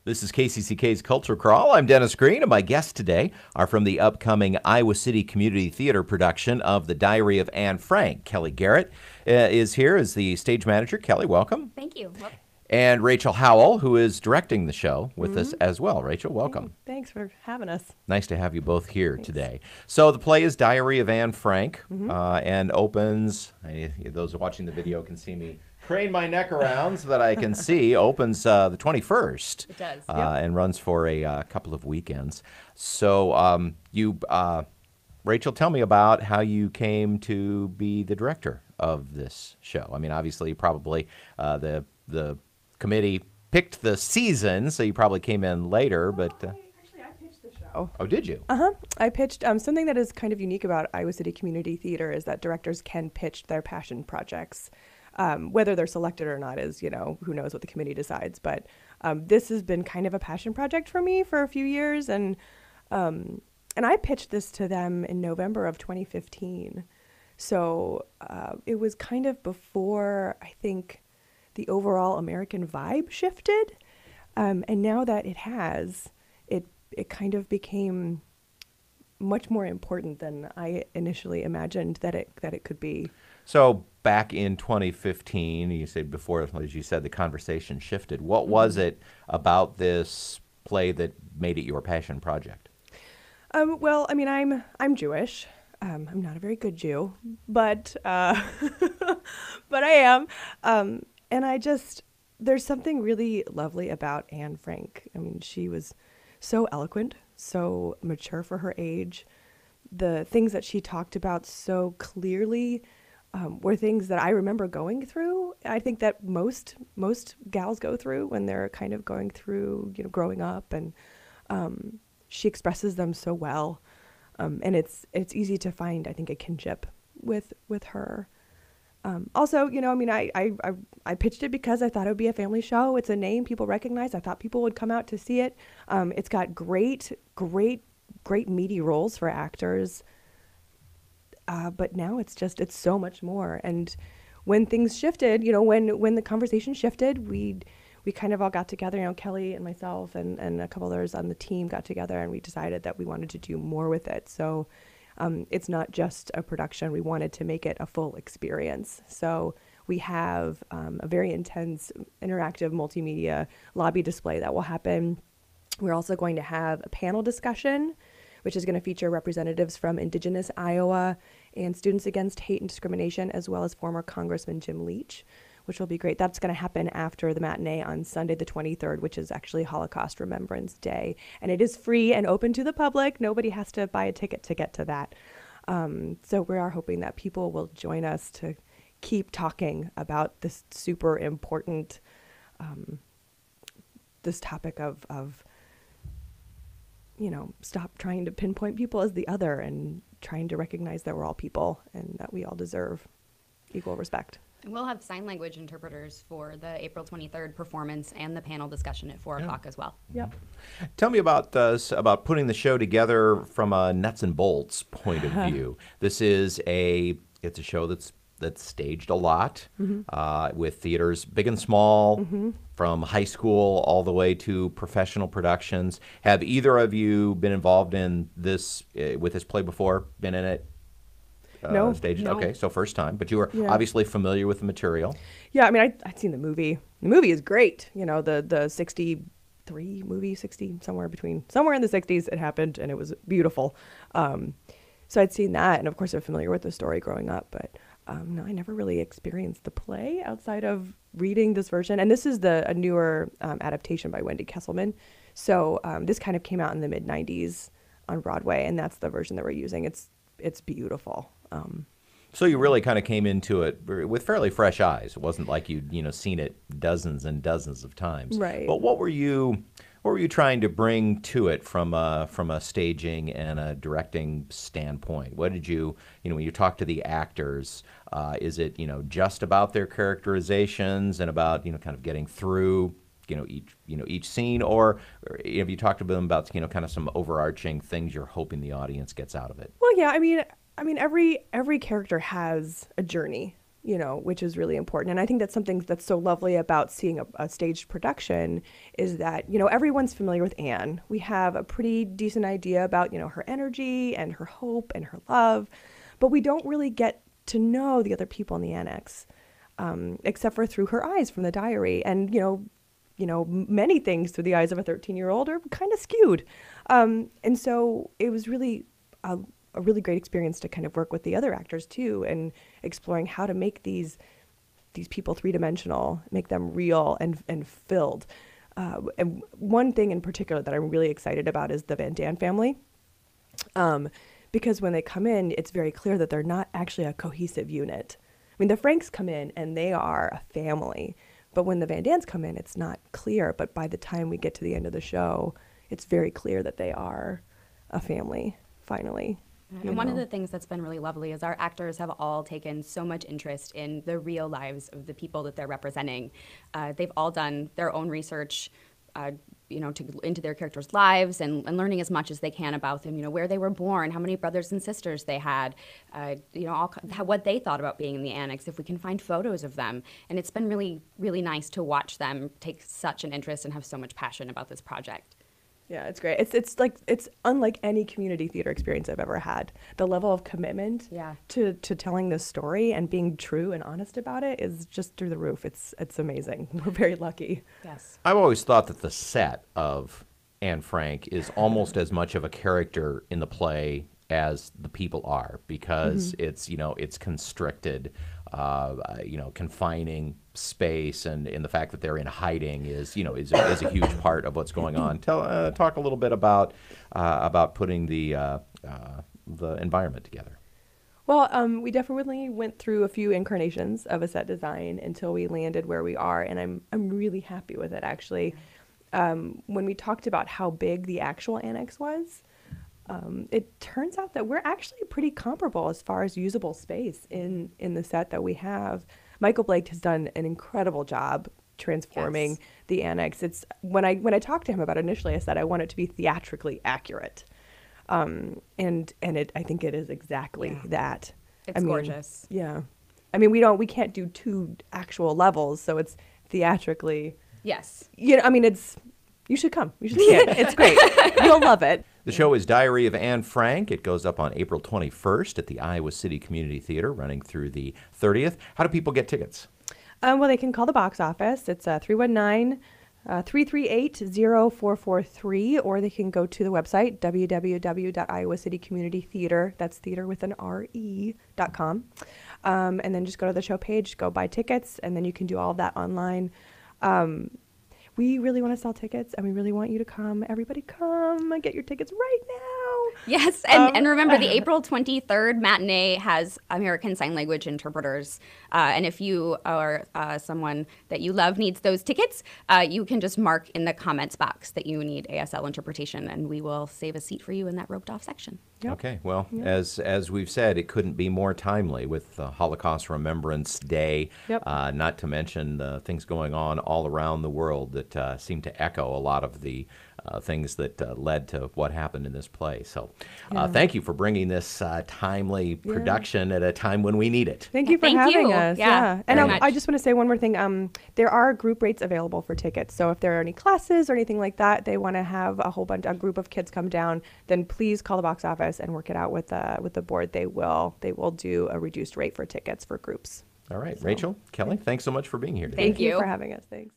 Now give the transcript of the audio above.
This is KCCK's Culture Crawl. I'm Dennis Green, and my guests today are from the upcoming Iowa City Community Theater production of The Diary of Anne Frank. Kelly Garrett is here as the stage manager. Kelly, welcome. Thank you. And Rachel Howell, who is directing the show with us as well. Rachel, welcome. Thanks for having us. Nice to have you both here today. So the play is Diary of Anne Frank and opens, those watching the video can see me crane my neck around so that I can see, opens the 21st. It does. And runs for a couple of weekends. So Rachel, tell me about how you came to be the director of this show. I mean, obviously, probably the committee picked the season, so you probably came in later, but... Actually, I pitched the show. Oh, did you? I pitched something that is kind of unique about Iowa City Community Theater is that directors can pitch their passion projects. Whether they're selected or not is, who knows what the committee decides. But this has been kind of a passion project for me for a few years. And I pitched this to them in November of 2015. So it was kind of before, I think, the overall American vibe shifted. And now that it has, it kind of became much more important than I initially imagined that it could be. So back in 2015, you said before, as you said, the conversation shifted. What was it about this play that made it your passion project? Well, I mean, I'm Jewish. I'm not a very good Jew, but but I am. And there's something really lovely about Anne Frank. I mean, she was so eloquent, so mature for her age. The things that she talked about so clearly were things that I remember going through. I think that most gals go through when they're kind of going through, growing up, and she expresses them so well. And it's easy to find, I think, a kinship with her. Also, I pitched it because I thought it would be a family show. It's a name people recognize. I thought people would come out to see it. It's got great meaty roles for actors. But now it's so much more. And when things shifted, when the conversation shifted, we kind of all got together, Kelly and myself and a couple others on the team got together, and we decided that we wanted to do more with it. So it's not just a production. We wanted to make it a full experience. So we have a very intense interactive multimedia lobby display that will happen. We're also going to have a panel discussion, which is going to feature representatives from Indigenous Iowa and Students Against Hate and Discrimination, as well as former Congressman Jim Leach, which will be great. That's going to happen after the matinee on Sunday the 23rd, which is actually Holocaust Remembrance Day. And it is free and open to the public. Nobody has to buy a ticket to get to that. So we are hoping that people will join us to keep talking about this super important, this topic of stop trying to pinpoint people as the other and trying to recognize that we're all people and that we all deserve equal respect. And we'll have sign language interpreters for the April 23rd performance and the panel discussion at 4 o'clock as well. Yep. Tell me about about putting the show together from a nuts and bolts point of view. This is it's a show that's staged a lot with theaters big and small, from high school all the way to professional productions. Have either of you been involved in this with this play before? Been in it? No. Staged? No. Okay, so first time. But you were obviously familiar with the material. Yeah, I mean, I'd seen the movie. The movie is great. The 63 movie, 60, somewhere in the 60s it happened, and it was beautiful. So I'd seen that, and of course I'm familiar with the story growing up, but no, I never really experienced the play outside of reading this version. And this is a newer adaptation by Wendy Kesselman. So this kind of came out in the mid-90s on Broadway, and that's the version that we're using. It's beautiful. So you really kind of came into it with fairly fresh eyes. It wasn't like you'd seen it dozens and dozens of times. Right. But what were you trying to bring to it from a staging and a directing standpoint? What did you when you talk to the actors, is it just about their characterizations and about kind of getting through each scene, or have you talked to them about kind of some overarching things you're hoping the audience gets out of it? Well, yeah, I mean every character has a journey, which is really important. And I think that's something that's so lovely about seeing a staged production is that, everyone's familiar with Anne. We have a pretty decent idea about, her energy and her hope and her love, but we don't really get to know the other people in the annex, except for through her eyes from the diary. And, many things through the eyes of a 13-year-old are kind of skewed. And so it was really a really great experience to kind of work with the other actors too, and exploring how to make these people three-dimensional, make them real and filled. And one thing in particular that I'm really excited about is the Van Daan family. Because when they come in, it's very clear that they're not actually a cohesive unit. I mean, the Franks come in and they are a family, but when the Van Daans come in, it's not clear. But by the time we get to the end of the show, it's very clear that they are a family, finally. And one of the things that's been really lovely is our actors have all taken so much interest in the real lives of the people that they're representing. They've all done their own research, into their characters' lives and learning as much as they can about them, where they were born, how many brothers and sisters they had, what they thought about being in the annex, if we can find photos of them. And it's been really, really nice to watch them take such an interest and have so much passion about this project. Yeah, it's great. It's unlike any community theater experience I've ever had. The level of commitment to telling this story and being true and honest about it is just through the roof. It's amazing. We're very lucky. Yes. I've always thought that the set of Anne Frank is almost as much of a character in the play as the people are, because it's constricted, confining space, and the fact that they're in hiding is a huge part of what's going on. Talk a little bit about putting the environment together. Well, we definitely went through a few incarnations of a set design until we landed where we are, and I'm really happy with it, actually. When we talked about how big the actual annex was, it turns out that we're actually pretty comparable as far as usable space in the set that we have. Michael Blake has done an incredible job transforming the annex. It's when I talked to him about it initially, I said I want it to be theatrically accurate, and I think it is exactly that. It's gorgeous. Yeah, we can't do two actual levels, so it's theatrically. Yes. You should come. You should see it. It's great. You'll love it. The show is Diary of Anne Frank. It goes up on April 21st at the Iowa City Community Theater, running through the 30th. How do people get tickets? Well, they can call the box office. It's 319-338-0443, or they can go to the website, www.iowacity.communitytheater, that's theater with an RE.com, and then just go to the show page, go buy tickets, and then you can do all of that online. We really want to sell tickets, and we really want you to come. Everybody come and get your tickets right now. Yes, and remember, the April 23rd matinee has American Sign Language interpreters. And if you or someone that you love needs those tickets, you can just mark in the comments box that you need ASL interpretation, and we will save a seat for you in that roped off section. Yep. Okay, well, as we've said, it couldn't be more timely with Holocaust Remembrance Day, not to mention the things going on all around the world that seem to echo a lot of the things that led to what happened in this play. So thank you for bringing this timely production at a time when we need it. Thank you for having us. Yeah. And I just want to say one more thing. There are group rates available for tickets. So if there are any classes or anything like that, they want to have a group of kids come down, then please call the box office and work it out with the board. They will do a reduced rate for tickets for groups. All right, Rachel, Kelly, thanks so much for being here today. Thank you for having us. Thanks.